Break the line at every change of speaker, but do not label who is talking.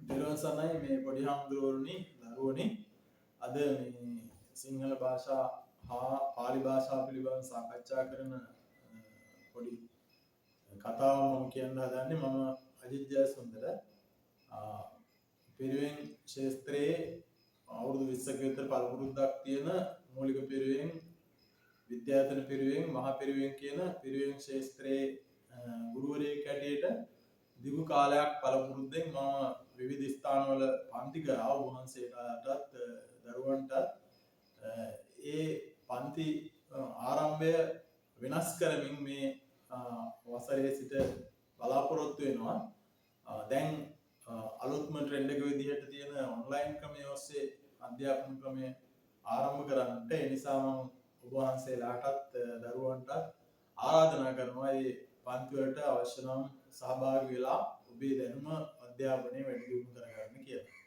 දෙරවසනයි මේ පොඩි හාමුදුරුවරුනි දරුවනි අද මේ සිංහල භාෂා හා පාලි භාෂා පිළිබඳව සාකච්ඡා කරන පොඩි කතාවක් මම කියන්න හදන්නේ මම අජිත් ජයසුන්දර පිරිවෙන් ශාස්ත්‍රයේ අවුරුදු 20ක විතර පළපුරුද්දක් තියෙන මූලික පිරිවෙන් විද්‍යායතන පිරිවෙන් මහා පිරිවෙන් කියන පිරිවෙන් ශාස්ත්‍රයේ ගුරුවරයෙක් හැටියට දිගු කාලයක් පළපුරුද්දෙන් මම විවිධ ස්ථානවල පන්ති කරා වහන්සේලාටත් දරුවන්ටත් ඒ පන්ති ආරම්භය වෙනස් කරමින් මේ වසරේ සිට බලාපොරොත්තු වෙනවා. දැන් අලුත්ම ට්‍රෙන්ඩ් එක විදිහට තියෙන ඔන්ලයින් ක්‍රමය ඔස්සේ අධ්‍යාපන ක්‍රමය ආරම්භ කරන්නට ඒ නිසා මම ඔබ වහන්සේලාටත් දරුවන්ටත් ආරාධනා කරනවා මේ පන්ති වලට අවශ්‍ය නම් සහභාගී වෙලා ඔබේ දැනුම අධ්‍යාපනය වැඩි දියුණු කරගන්න කියලා.